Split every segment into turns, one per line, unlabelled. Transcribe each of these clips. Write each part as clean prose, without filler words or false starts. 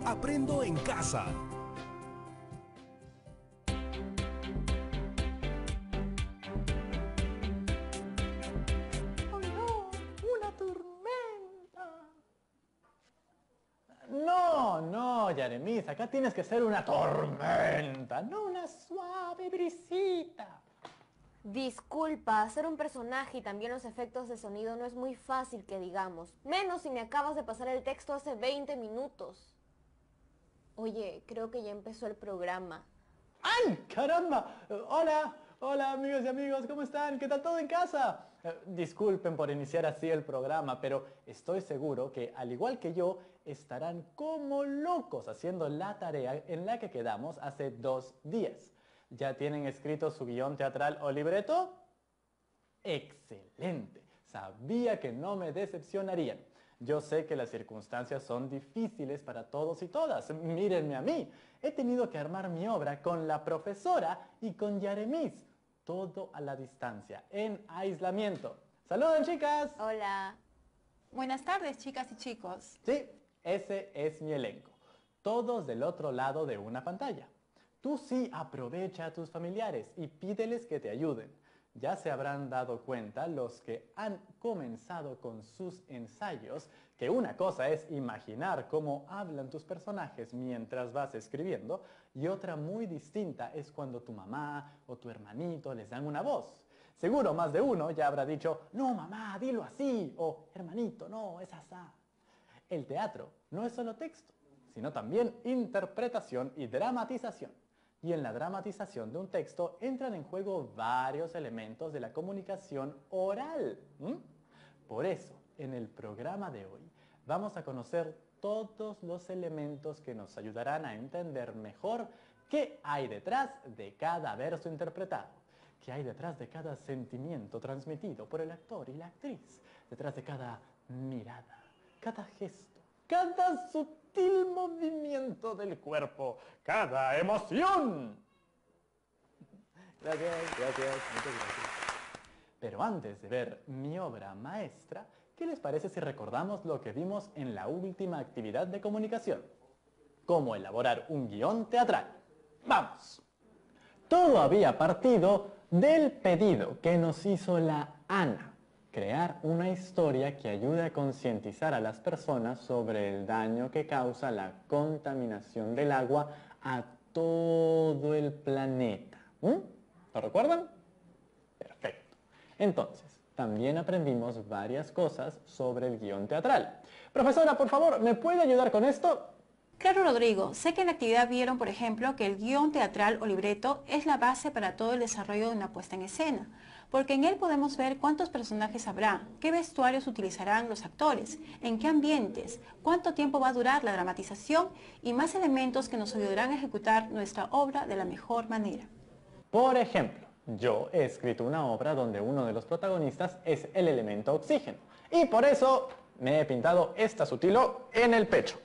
Aprendo en casa.
¡Oh no! ¡Una tormenta! No, Yaremis, acá tienes que ser una tormenta, no una suave brisita.
Disculpa, hacer un personaje y también los efectos de sonido no es muy fácil que digamos. Menos si me acabas de pasar el texto hace 20 minutos. Oye, creo que ya empezó el programa.
¡Ay, caramba! Hola amigos y amigos, ¿cómo están? ¿Qué tal todo en casa? Disculpen por iniciar así el programa, pero estoy seguro que, al igual que yo, estarán como locos haciendo la tarea en la que quedamos hace 2 días. ¿Ya tienen escrito su guión teatral o libreto? ¡Excelente! Sabía que no me decepcionarían. Yo sé que las circunstancias son difíciles para todos y todas. Mírenme a mí. He tenido que armar mi obra con la profesora y con Yaremis. Todo a la distancia, en aislamiento. ¡Saluden, chicas!
Hola.
Buenas tardes, chicas y chicos.
Sí, ese es mi elenco. Todos del otro lado de una pantalla. Tú sí aprovecha a tus familiares y pídeles que te ayuden. Ya se habrán dado cuenta los que han comenzado con sus ensayos que una cosa es imaginar cómo hablan tus personajes mientras vas escribiendo y otra muy distinta es cuando tu mamá o tu hermanito les dan una voz. Seguro más de uno ya habrá dicho, no mamá, dilo así, o hermanito, no, es asá. El teatro no es solo texto, sino también interpretación y dramatización. Y en la dramatización de un texto entran en juego varios elementos de la comunicación oral. Por eso, en el programa de hoy, vamos a conocer todos los elementos que nos ayudarán a entender mejor qué hay detrás de cada verso interpretado, qué hay detrás de cada sentimiento transmitido por el actor y la actriz, detrás de cada mirada, cada gesto, cada sutil movimiento del cuerpo, cada emoción. Gracias, muchas gracias. Pero antes de ver mi obra maestra, ¿qué les parece si recordamos lo que vimos en la última actividad de comunicación? Cómo elaborar un guión teatral. ¡Vamos! Todo había partido del pedido que nos hizo la Ana. Crear una historia que ayude a concientizar a las personas sobre el daño que causa la contaminación del agua a todo el planeta. ¿Lo recuerdan? Perfecto. Entonces, también aprendimos varias cosas sobre el guión teatral. Profesora, por favor, ¿me puede ayudar con esto?
Claro, Rodrigo, sé que en la actividad vieron, por ejemplo, que el guión teatral o libreto es la base para todo el desarrollo de una puesta en escena, porque en él podemos ver cuántos personajes habrá, qué vestuarios utilizarán los actores, en qué ambientes, cuánto tiempo va a durar la dramatización y más elementos que nos ayudarán a ejecutar nuestra obra de la mejor manera.
Por ejemplo, yo he escrito una obra donde uno de los protagonistas es el elemento oxígeno, y por eso me he pintado esta sutil O en el pecho.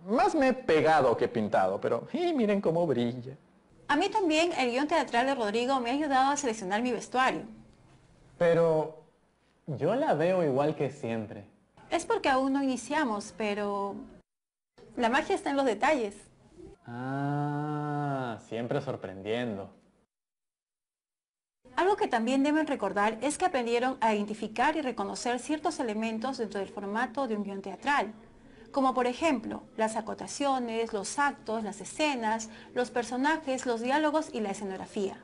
Más me he pegado que pintado, pero miren cómo brilla.
A mí también el guión teatral de Rodrigo me ha ayudado a seleccionar mi vestuario.
Pero yo la veo igual que siempre.
Es porque aún no iniciamos, pero la magia está en los detalles.
Ah, siempre sorprendiendo.
Algo que también deben recordar es que aprendieron a identificar y reconocer ciertos elementos dentro del formato de un guión teatral, como por ejemplo, las acotaciones, los actos, las escenas, los personajes, los diálogos y la escenografía.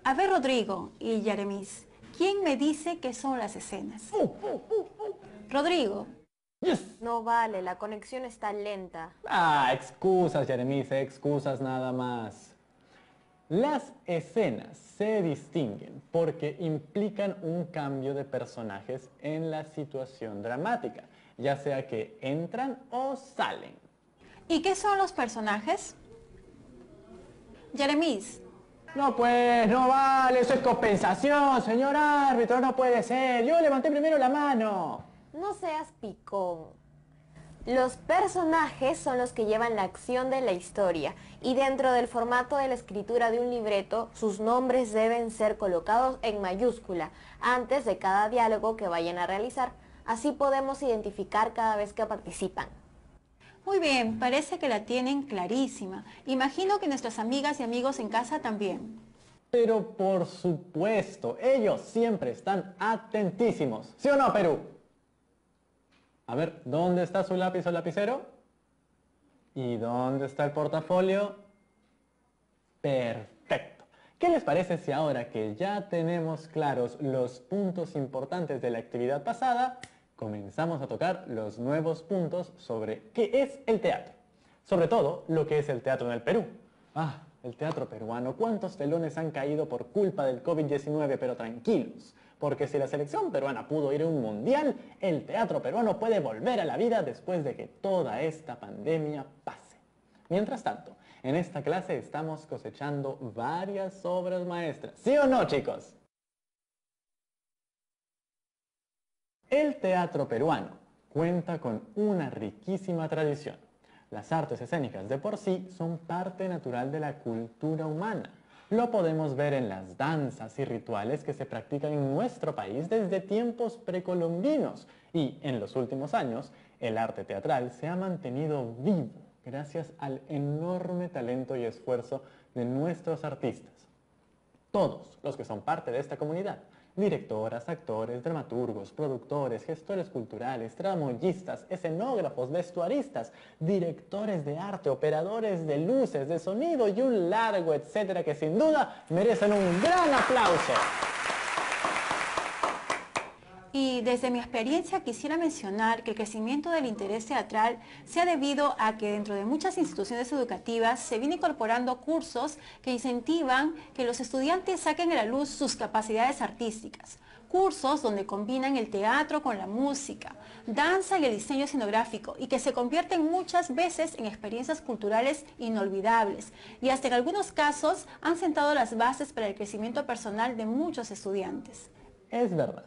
A ver, Rodrigo y Yaremis, ¿quién me dice qué son las escenas? Rodrigo.
Yes.
No vale, la conexión está lenta.
Excusas, Yaremis, excusas nada más. Las escenas se distinguen porque implican un cambio de personajes en la situación dramática, ya sea que entran o salen.
¿Y qué son los personajes? Yaremis.
No pues, no vale, eso es compensación, señor árbitro, no puede ser. Yo levanté primero la mano.
No seas picón. Los personajes son los que llevan la acción de la historia y dentro del formato de la escritura de un libreto, sus nombres deben ser colocados en mayúscula antes de cada diálogo que vayan a realizar. Así podemos identificar cada vez que participan.
Muy bien, parece que la tienen clarísima. Imagino que nuestras amigas y amigos en casa también.
Pero por supuesto, ellos siempre están atentísimos. ¿Sí o no, Perú? A ver, ¿dónde está su lápiz o lapicero? ¿Y dónde está el portafolio? Perfecto. ¿Qué les parece si ahora que ya tenemos claros los puntos importantes de la actividad pasada, comenzamos a tocar los nuevos puntos sobre qué es el teatro? Sobre todo, lo que es el teatro en el Perú. Ah, el teatro peruano. ¿Cuántos telones han caído por culpa del COVID-19? Pero tranquilos, porque si la selección peruana pudo ir a un mundial, el teatro peruano puede volver a la vida después de que toda esta pandemia pase. Mientras tanto, en esta clase estamos cosechando varias obras maestras. ¿Sí o no, chicos? El teatro peruano cuenta con una riquísima tradición. Las artes escénicas de por sí son parte natural de la cultura humana. Lo podemos ver en las danzas y rituales que se practican en nuestro país desde tiempos precolombinos. Y en los últimos años, el arte teatral se ha mantenido vivo gracias al enorme talento y esfuerzo de nuestros artistas. Todos los que son parte de esta comunidad, directoras, actores, dramaturgos, productores, gestores culturales, tramoyistas, escenógrafos, vestuaristas, directores de arte, operadores de luces, de sonido y un largo etcétera que sin duda merecen un gran aplauso.
Y desde mi experiencia quisiera mencionar que el crecimiento del interés teatral se ha debido a que dentro de muchas instituciones educativas se viene incorporando cursos que incentivan que los estudiantes saquen a la luz sus capacidades artísticas. Cursos donde combinan el teatro con la música, danza y el diseño escenográfico y que se convierten muchas veces en experiencias culturales inolvidables y hasta en algunos casos han sentado las bases para el crecimiento personal de muchos estudiantes.
Es verdad.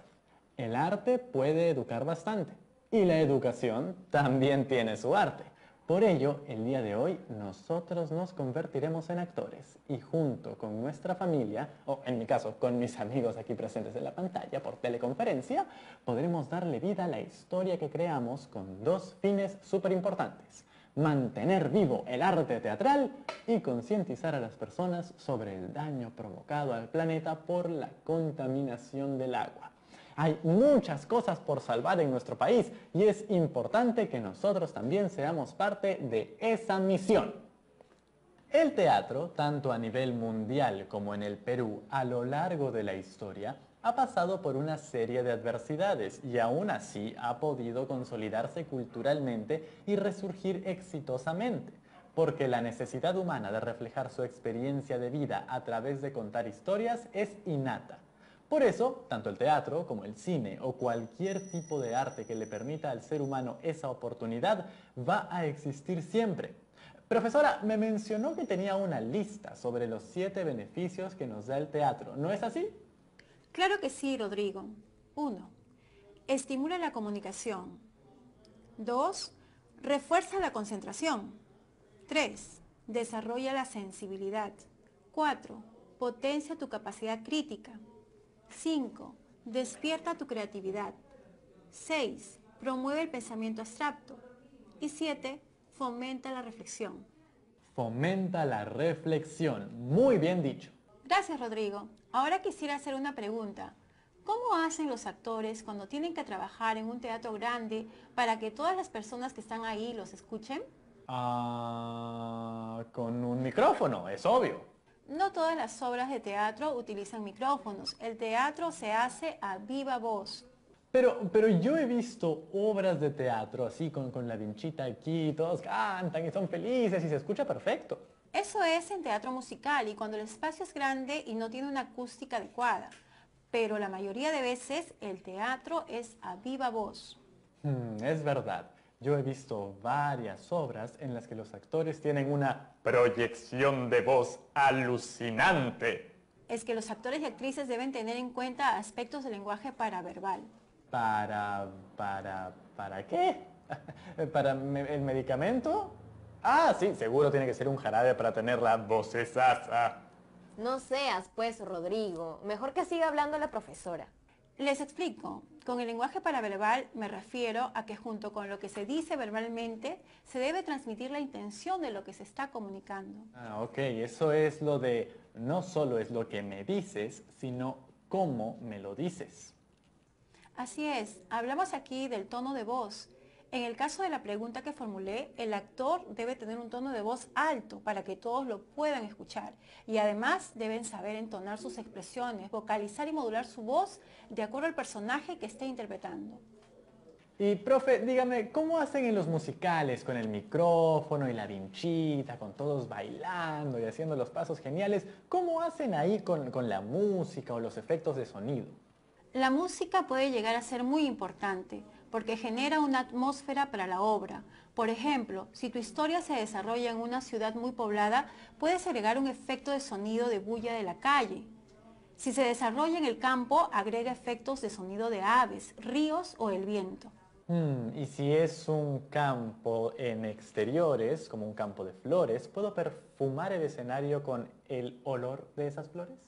El arte puede educar bastante y la educación también tiene su arte. Por ello, el día de hoy nosotros nos convertiremos en actores y junto con nuestra familia, o en mi caso con mis amigos aquí presentes en la pantalla por teleconferencia, podremos darle vida a la historia que creamos con dos fines súper importantes: mantener vivo el arte teatral y concientizar a las personas sobre el daño provocado al planeta por la contaminación del agua. Hay muchas cosas por salvar en nuestro país y es importante que nosotros también seamos parte de esa misión. El teatro, tanto a nivel mundial como en el Perú, a lo largo de la historia, ha pasado por una serie de adversidades y aún así ha podido consolidarse culturalmente y resurgir exitosamente, porque la necesidad humana de reflejar su experiencia de vida a través de contar historias es innata. Por eso, tanto el teatro como el cine o cualquier tipo de arte que le permita al ser humano esa oportunidad va a existir siempre. Profesora, me mencionó que tenía una lista sobre los 7 beneficios que nos da el teatro, ¿no es así?
Claro que sí, Rodrigo. 1. Estimula la comunicación. 2. Refuerza la concentración. 3. Desarrolla la sensibilidad. 4. Potencia tu capacidad crítica. 5. Despierta tu creatividad. 6. Promueve el pensamiento abstracto. Y 7. Fomenta la reflexión.
Fomenta la reflexión. Muy bien dicho.
Gracias, Rodrigo. Ahora quisiera hacer una pregunta. ¿Cómo hacen los actores cuando tienen que trabajar en un teatro grande para que todas las personas que están ahí los escuchen?
Con un micrófono, es obvio.
No todas las obras de teatro utilizan micrófonos. El teatro se hace a viva voz.
Pero yo he visto obras de teatro así con la vinchita aquí, todos cantan y son felices y se escucha perfecto.
Eso es en teatro musical y cuando el espacio es grande y no tiene una acústica adecuada. Pero la mayoría de veces el teatro es a viva voz.
Es verdad. Yo he visto varias obras en las que los actores tienen una proyección de voz alucinante.
Es que los actores y actrices deben tener en cuenta aspectos del lenguaje paraverbal.
¿Para qué? ¿Para el medicamento? Ah, sí, seguro tiene que ser un jarabe para tener la vocesasa.
No seas, pues, Rodrigo. Mejor que siga hablando la profesora.
Les explico. Con el lenguaje paraverbal me refiero a que junto con lo que se dice verbalmente, se debe transmitir la intención de lo que se está comunicando.
Ah, ok, eso es lo de no solo es lo que me dices, sino cómo me lo dices.
Así es, hablamos aquí del tono de voz. En el caso de la pregunta que formulé, el actor debe tener un tono de voz alto para que todos lo puedan escuchar. Y además deben saber entonar sus expresiones, vocalizar y modular su voz de acuerdo al personaje que esté interpretando.
Y profe, dígame, ¿cómo hacen en los musicales con el micrófono y la vinchita, con todos bailando y haciendo los pasos geniales? ¿Cómo hacen ahí con la música o los efectos de sonido?
La música puede llegar a ser muy importante porque genera una atmósfera para la obra. Por ejemplo, si tu historia se desarrolla en una ciudad muy poblada, puedes agregar un efecto de sonido de bulla de la calle. Si se desarrolla en el campo, agrega efectos de sonido de aves, ríos o el viento.
Y si es un campo en exteriores, como un campo de flores, ¿puedo perfumar el escenario con el olor de esas flores?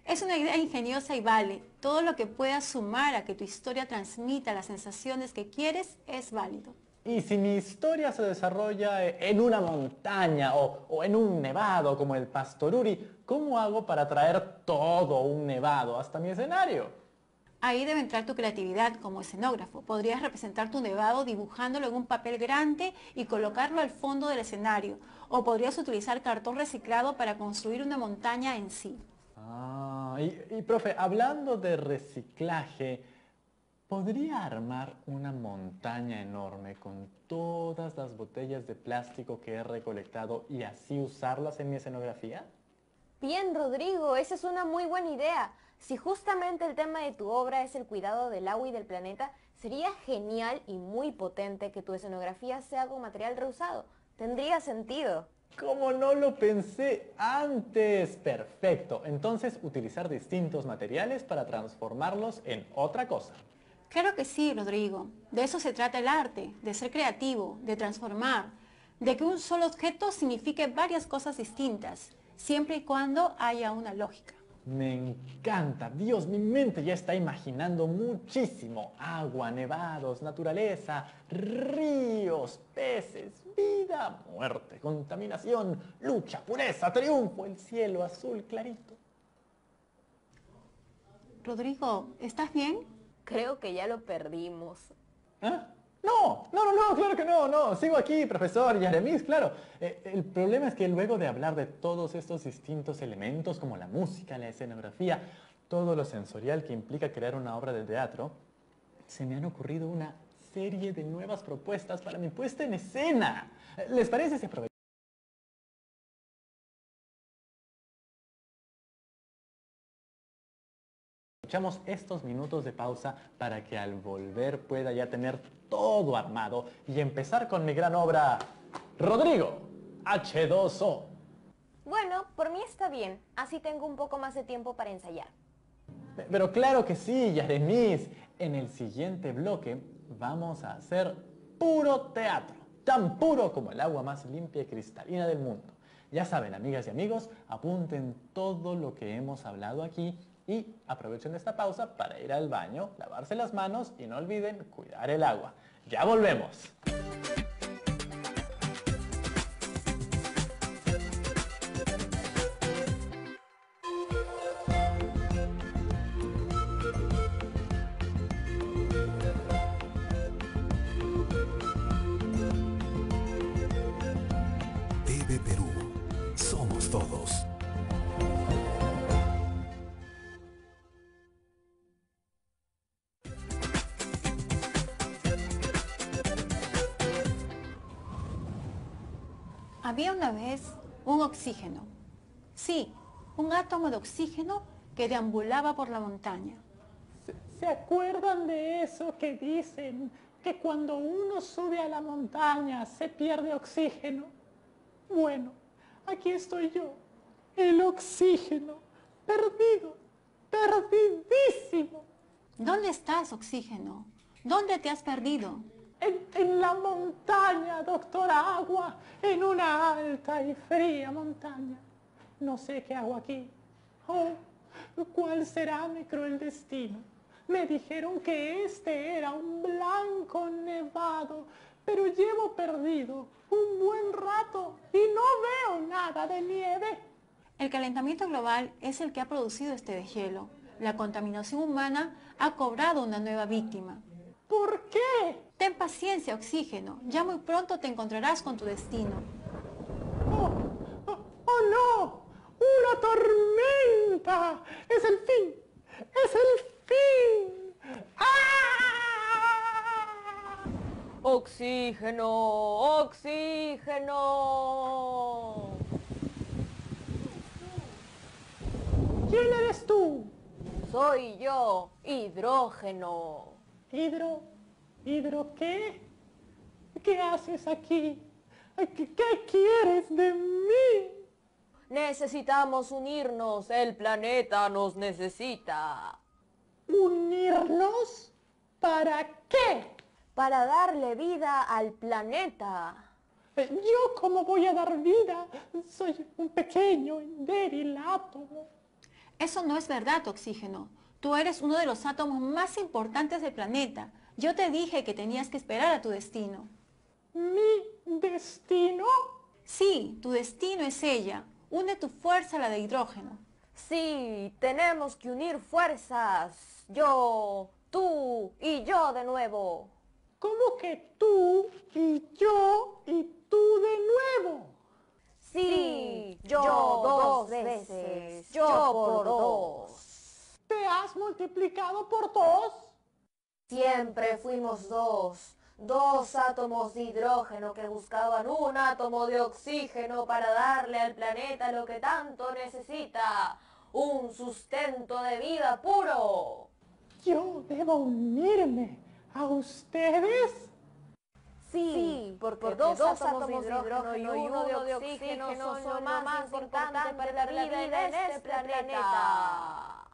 Es una idea ingeniosa y vale. Todo lo que pueda sumar a que tu historia transmita las sensaciones que quieres es válido.
Y si mi historia se desarrolla en una montaña o en un nevado como el Pastoruri, ¿cómo hago para traer todo un nevado hasta mi escenario?
Ahí debe entrar tu creatividad como escenógrafo. Podrías representar tu nevado dibujándolo en un papel grande y colocarlo al fondo del escenario. O podrías utilizar cartón reciclado para construir una montaña en sí.
Y profe, hablando de reciclaje, ¿podría armar una montaña enorme con todas las botellas de plástico que he recolectado y así usarlas en mi escenografía?
Bien, Rodrigo, esa es una muy buena idea. Si justamente el tema de tu obra es el cuidado del agua y del planeta, sería genial y muy potente que tu escenografía sea con material reusado. Tendría sentido.
¿Cómo no lo pensé antes? Perfecto. Entonces, utilizar distintos materiales para transformarlos en otra cosa.
Claro que sí, Rodrigo. De eso se trata el arte, de ser creativo, de transformar, de que un solo objeto signifique varias cosas distintas, siempre y cuando haya una lógica.
Me encanta. Dios, mi mente ya está imaginando muchísimo. Agua, nevados, naturaleza, ríos, peces, vida, muerte, contaminación, lucha, pureza, triunfo, el cielo azul clarito.
Rodrigo, ¿estás bien?
Creo que ya lo perdimos.
¿Ah? No, claro que no, sigo aquí, profesor Yaremis, claro. El problema es que luego de hablar de todos estos distintos elementos, como la música, la escenografía, todo lo sensorial que implica crear una obra de teatro, se me han ocurrido una serie de nuevas propuestas para mi puesta en escena. ¿Les parece si aprovechamos? Aprovechamos estos minutos de pausa para que al volver pueda ya tener todo armado y empezar con mi gran obra, Rodrigo, H2O.
Bueno, por mí está bien. Así tengo un poco más de tiempo para ensayar.
Pero claro que sí, Yaremis. En el siguiente bloque vamos a hacer puro teatro, tan puro como el agua más limpia y cristalina del mundo. Ya saben, amigas y amigos, apunten todo lo que hemos hablado aquí y aprovechen esta pausa para ir al baño, lavarse las manos y no olviden cuidar el agua. ¡Ya volvemos!
TV Perú. Somos todos.
Había una vez un oxígeno. Sí, un átomo de oxígeno que deambulaba por la montaña.
¿Se acuerdan de eso que dicen que cuando uno sube a la montaña se pierde oxígeno? Bueno, aquí estoy yo, el oxígeno, perdido, perdidísimo.
¿Dónde estás, oxígeno? ¿Dónde te has perdido?
En la montaña, doctora Agua, en una alta y fría montaña. No sé qué hago aquí. Oh, ¿cuál será mi cruel destino? Me dijeron que este era un blanco nevado, pero llevo perdido un buen rato y no veo nada de nieve.
El calentamiento global es el que ha producido este deshielo. La contaminación humana ha cobrado una nueva víctima.
¿Por qué?
Ten paciencia, Oxígeno. Ya muy pronto te encontrarás con tu destino.
¡Oh, oh no! ¡Una tormenta! ¡Es el fin! ¡Es el fin! ¡Ah!
¡Oxígeno! ¡Oxígeno!
¿Quién eres tú?
Soy yo, hidrógeno.
¿Hidro qué? ¿Qué haces aquí? ¿Qué quieres de mí?
Necesitamos unirnos, el planeta nos necesita.
¿Unirnos? ¿Para qué?
Para darle vida al planeta.
¿Yo cómo voy a dar vida? Soy un pequeño y débil átomo.
Eso no es verdad, Oxígeno. Tú eres uno de los átomos más importantes del planeta. Yo te dije que tenías que esperar a tu destino.
¿Mi destino?
Sí, tu destino es ella. Une tu fuerza a la de hidrógeno.
Sí, tenemos que unir fuerzas. Yo, tú y yo de nuevo.
¿Cómo que tú y yo y tú de nuevo?
Sí, yo dos veces, yo por dos.
¿Te has multiplicado por dos?
Siempre fuimos dos átomos de hidrógeno que buscaban un átomo de oxígeno para darle al planeta lo que tanto necesita, un sustento de vida puro.
¿Yo debo unirme a ustedes?
Sí, porque dos átomos de hidrógeno y uno de oxígeno son lo más importante para la vida en este planeta.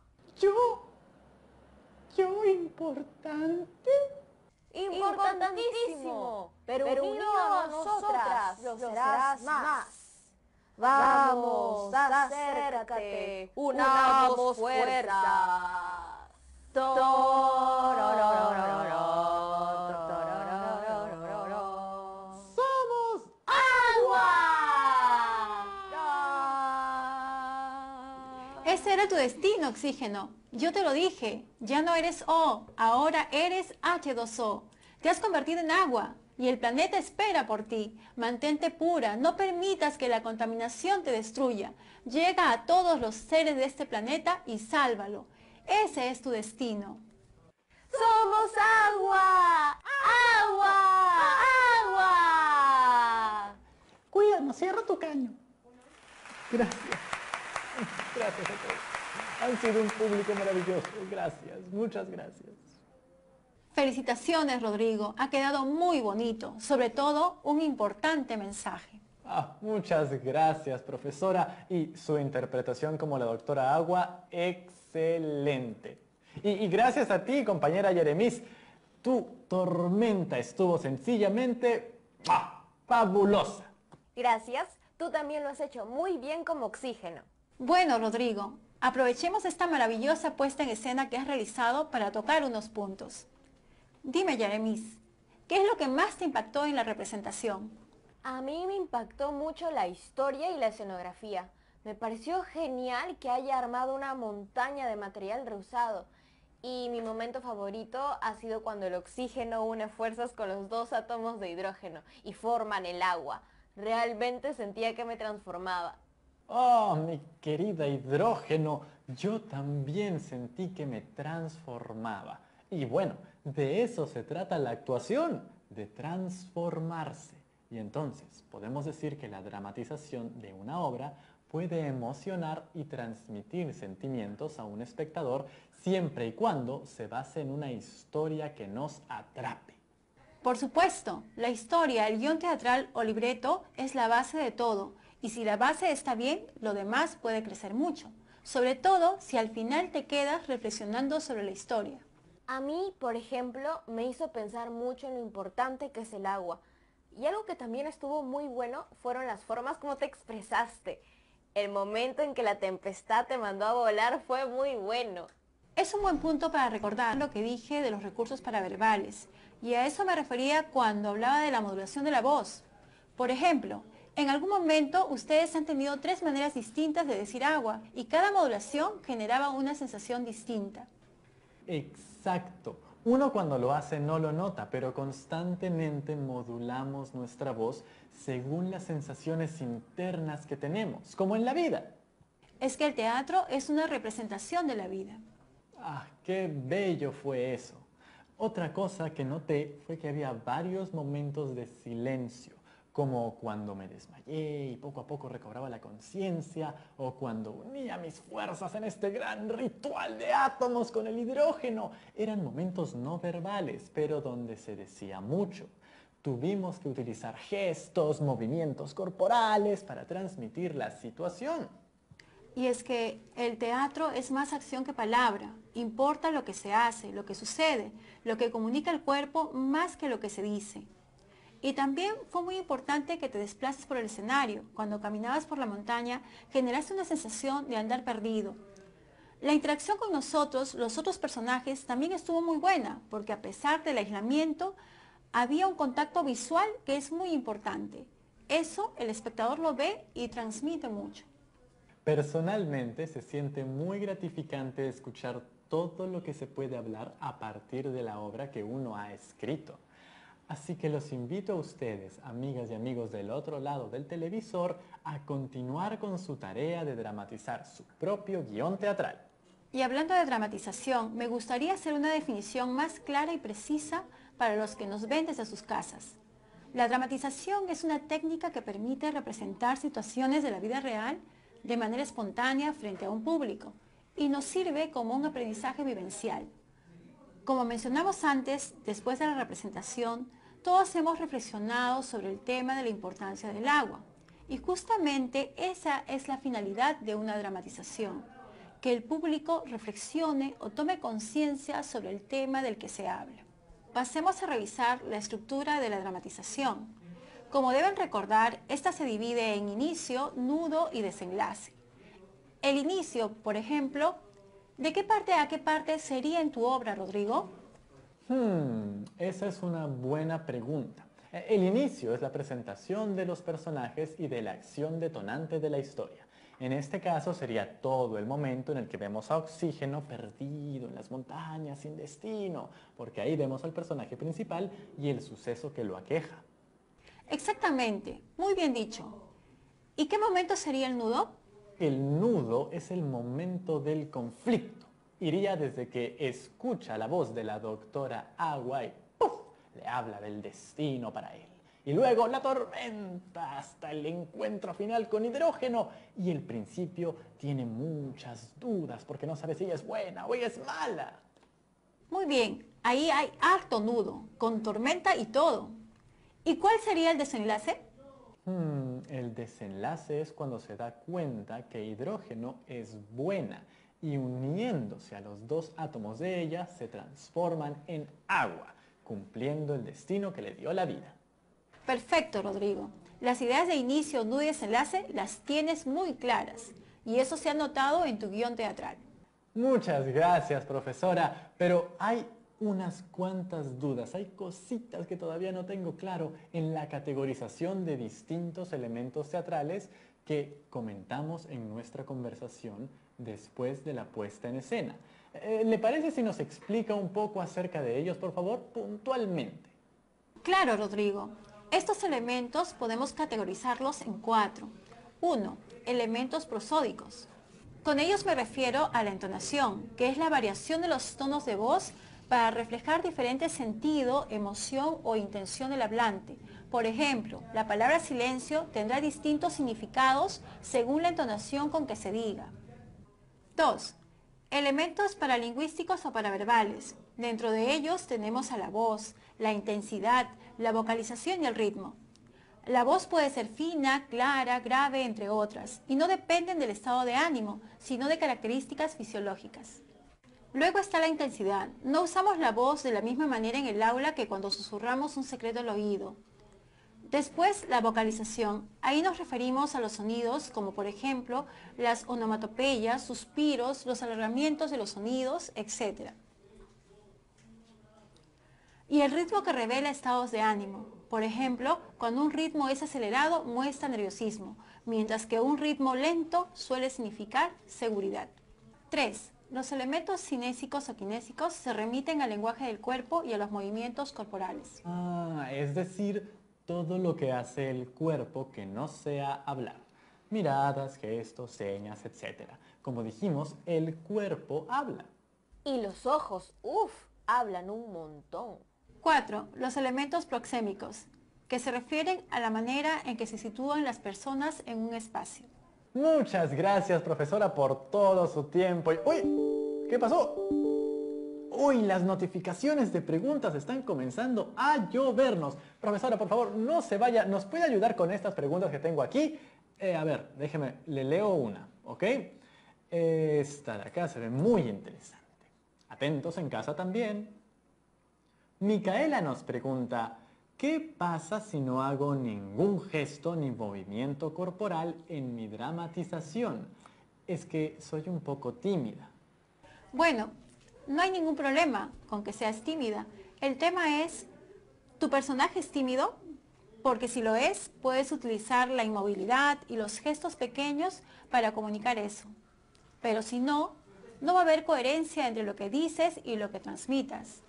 ¿Yo importante?
Importantísimo, pero unido a nosotras lo serás más. Vamos, acércate, unamos fuerzas.
¡Somos
¡Agua!
Ese era tu destino, Oxígeno. Yo te lo dije. Ya no eres O, ahora eres H2O. Te has convertido en agua y el planeta espera por ti. Mantente pura, no permitas que la contaminación te destruya. Llega a todos los seres de este planeta y sálvalo. Ese es tu destino.
¡Somos agua! ¡Agua! ¡Agua!
Cuídanos, cierra tu caño. Gracias. Gracias a todos. Han sido un público maravilloso. Gracias, muchas gracias.
Felicitaciones, Rodrigo. Ha quedado muy bonito. Sobre todo, un importante mensaje.
Muchas gracias, profesora. Y su interpretación como la doctora Agua, excelente. Y gracias a ti, compañera Yeremis. Tu tormenta estuvo sencillamente fabulosa.
Gracias, tú también lo has hecho muy bien como oxígeno.
Bueno, Rodrigo, aprovechemos esta maravillosa puesta en escena que has realizado para tocar unos puntos. Dime, Yeremis, ¿qué es lo que más te impactó en la representación?
A mí me impactó mucho la historia y la escenografía. Me pareció genial que haya armado una montaña de material reusado. Y mi momento favorito ha sido cuando el oxígeno une fuerzas con los dos átomos de hidrógeno y forman el agua. Realmente sentía que me transformaba.
Oh, mi querida hidrógeno, yo también sentí que me transformaba. Y bueno, de eso se trata la actuación, de transformarse. Y entonces podemos decir que la dramatización de una obra puede emocionar y transmitir sentimientos a un espectador siempre y cuando se base en una historia que nos atrape.
Por supuesto, la historia, el guión teatral o libreto es la base de todo. Y si la base está bien, lo demás puede crecer mucho. Sobre todo si al final te quedas reflexionando sobre la historia.
A mí, por ejemplo, me hizo pensar mucho en lo importante que es el agua. Y algo que también estuvo muy bueno fueron las formas como te expresaste. El momento en que la tempestad te mandó a volar fue muy bueno.
Es un buen punto para recordar lo que dije de los recursos paraverbales, y a eso me refería cuando hablaba de la modulación de la voz. Por ejemplo, en algún momento ustedes han tenido 3 maneras distintas de decir agua, y cada modulación generaba una sensación distinta.
Exacto. Uno cuando lo hace no lo nota, pero constantemente modulamos nuestra voz según las sensaciones internas que tenemos, como en la vida.
Es que el teatro es una representación de la vida.
¡Ah, qué bello fue eso! Otra cosa que noté fue que había varios momentos de silencio, como cuando me desmayé y poco a poco recobraba la conciencia, o cuando unía mis fuerzas en este gran ritual de átomos con el hidrógeno. Eran momentos no verbales, pero donde se decía mucho. Tuvimos que utilizar gestos, movimientos corporales para transmitir la situación.
Y es que el teatro es más acción que palabra. Importa lo que se hace, lo que sucede, lo que comunica el cuerpo más que lo que se dice. Y también fue muy importante que te desplaces por el escenario. Cuando caminabas por la montaña, generaste una sensación de andar perdido. La interacción con nosotros, los otros personajes, también estuvo muy buena, porque a pesar del aislamiento, había un contacto visual que es muy importante. Eso el espectador lo ve y transmite mucho.
Personalmente se siente muy gratificante escuchar todo lo que se puede hablar a partir de la obra que uno ha escrito. Así que los invito a ustedes, amigas y amigos del otro lado del televisor, a continuar con su tarea de dramatizar su propio guión teatral.
Y hablando de dramatización, me gustaría hacer una definición más clara y precisa para los que nos ven desde sus casas. La dramatización es una técnica que permite representar situaciones de la vida real de manera espontánea frente a un público y nos sirve como un aprendizaje vivencial. Como mencionamos antes, después de la representación, todos hemos reflexionado sobre el tema de la importancia del agua. Y justamente esa es la finalidad de una dramatización, que el público reflexione o tome conciencia sobre el tema del que se habla. Pasemos a revisar la estructura de la dramatización. Como deben recordar, esta se divide en inicio, nudo y desenlace. El inicio, por ejemplo, ¿de qué parte a qué parte sería en tu obra, Rodrigo?
Esa es una buena pregunta. El inicio es la presentación de los personajes y de la acción detonante de la historia. En este caso sería todo el momento en el que vemos a Oxígeno perdido en las montañas sin destino, porque ahí vemos al personaje principal y el suceso que lo aqueja.
Exactamente, muy bien dicho. ¿Y qué momento sería el nudo?
El nudo es el momento del conflicto. Iría desde que escucha la voz de la doctora Agua y ¡puf!, le habla del destino para él. Y luego la tormenta hasta el encuentro final con Hidrógeno. Y el principio tiene muchas dudas porque no sabe si ella es buena o ella es mala.
Muy bien, ahí hay harto nudo, con tormenta y todo. ¿Y cuál sería el desenlace?
El desenlace es cuando se da cuenta que Hidrógeno es buena y uniéndose a los 2 átomos de ella se transforman en agua, cumpliendo el destino que le dio la vida.
Perfecto, Rodrigo. Las ideas de inicio, nudo y desenlace las tienes muy claras y eso se ha notado en tu guión teatral.
Muchas gracias, profesora, pero hay unas cuantas dudas, hay cositas que todavía no tengo claro en la categorización de distintos elementos teatrales que comentamos en nuestra conversación después de la puesta en escena. ¿Le parece si nos explica un poco acerca de ellos, por favor, puntualmente?
Claro, Rodrigo. Estos elementos podemos categorizarlos en 4. 1. Elementos prosódicos. Con ellos me refiero a la entonación, que es la variación de los tonos de voz para reflejar diferente sentido, emoción o intención del hablante. Por ejemplo, la palabra silencio tendrá distintos significados según la entonación con que se diga. 2. Elementos paralingüísticos o paraverbales. Dentro de ellos tenemos a la voz, la intensidad, la vocalización y el ritmo. La voz puede ser fina, clara, grave, entre otras, y no dependen del estado de ánimo, sino de características fisiológicas. Luego está la intensidad. No usamos la voz de la misma manera en el aula que cuando susurramos un secreto al oído. Después, la vocalización. Ahí nos referimos a los sonidos, como por ejemplo, las onomatopeyas, suspiros, los alargamientos de los sonidos, etc. Y el ritmo que revela estados de ánimo. Por ejemplo, cuando un ritmo es acelerado, muestra nerviosismo, mientras que un ritmo lento suele significar seguridad. 3. Los elementos cinésicos o kinésicos se remiten al lenguaje del cuerpo y a los movimientos corporales.
Es decir, todo lo que hace el cuerpo que no sea hablar. Miradas, gestos, señas, etc. Como dijimos, el cuerpo habla.
Y los ojos, hablan un montón.
4. Los elementos proxémicos, que se refieren a la manera en que se sitúan las personas en un espacio.
Muchas gracias, profesora, por todo su tiempo. ¡Uy! ¿Qué pasó? ¡Uy! Las notificaciones de preguntas están comenzando a llovernos. Profesora, por favor, no se vaya. ¿Nos puede ayudar con estas preguntas que tengo aquí? A ver, déjeme, le leo una, ¿ok? Esta de acá se ve muy interesante. Atentos en casa también. Micaela nos pregunta, ¿qué pasa si no hago ningún gesto ni movimiento corporal en mi dramatización? Es que soy un poco tímida.
Bueno, no hay ningún problema con que seas tímida. El tema es, ¿tu personaje es tímido? Porque si lo es, puedes utilizar la inmovilidad y los gestos pequeños para comunicar eso. Pero si no, no va a haber coherencia entre lo que dices y lo que transmitas.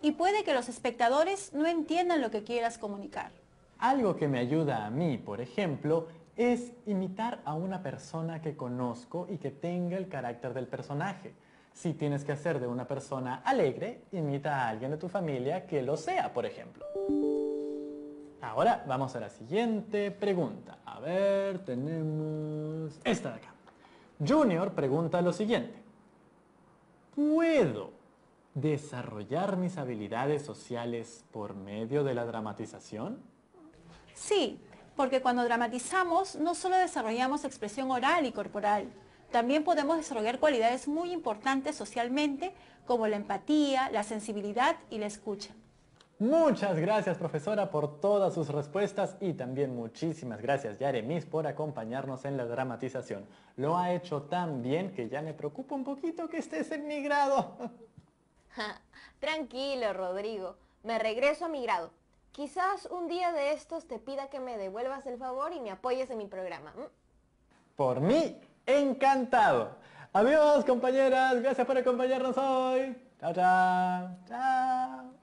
Y puede que los espectadores no entiendan lo que quieras comunicar.
Algo que me ayuda a mí, por ejemplo, es imitar a una persona que conozco y que tenga el carácter del personaje. Si tienes que hacer de una persona alegre, imita a alguien de tu familia que lo sea, por ejemplo. Ahora vamos a la siguiente pregunta. A ver, tenemos esta de acá. Junior pregunta lo siguiente. ¿Puedo desarrollar mis habilidades sociales por medio de la dramatización?
Sí, porque cuando dramatizamos no solo desarrollamos expresión oral y corporal, también podemos desarrollar cualidades muy importantes socialmente como la empatía, la sensibilidad y la escucha.
Muchas gracias, profesora, por todas sus respuestas y también muchísimas gracias, Yaremis, por acompañarnos en la dramatización. Lo ha hecho tan bien que ya me preocupa un poquito que estés en mi grado.
Tranquilo, Rodrigo. Me regreso a mi grado. Quizás un día de estos te pida que me devuelvas el favor y me apoyes en mi programa.
Por mí, encantado. Adiós, compañeras. Gracias por acompañarnos hoy. Chao, chao. Chao.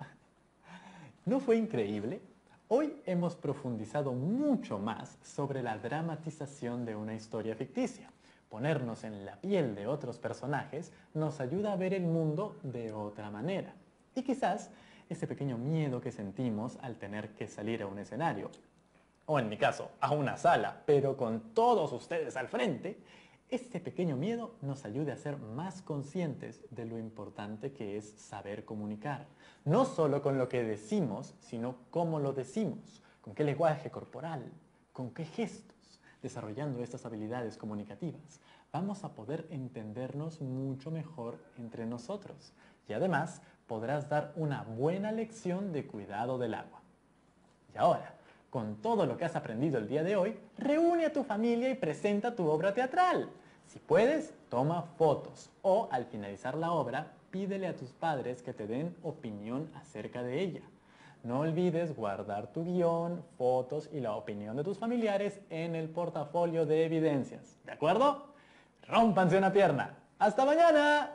¿No fue increíble? Hoy hemos profundizado mucho más sobre la dramatización de una historia ficticia. Ponernos en la piel de otros personajes nos ayuda a ver el mundo de otra manera. Y quizás ese pequeño miedo que sentimos al tener que salir a un escenario, o en mi caso, a una sala, pero con todos ustedes al frente, ese pequeño miedo nos ayude a ser más conscientes de lo importante que es saber comunicar. No solo con lo que decimos, sino cómo lo decimos, con qué lenguaje corporal, con qué gestos. Desarrollando estas habilidades comunicativas, vamos a poder entendernos mucho mejor entre nosotros y además podrás dar una buena lección de cuidado del agua. Y ahora, con todo lo que has aprendido el día de hoy, reúne a tu familia y presenta tu obra teatral. Si puedes, toma fotos o al finalizar la obra, pídele a tus padres que te den opinión acerca de ella. No olvides guardar tu guión, fotos y la opinión de tus familiares en el portafolio de evidencias. ¿De acuerdo? ¡Rómpanse una pierna! ¡Hasta mañana!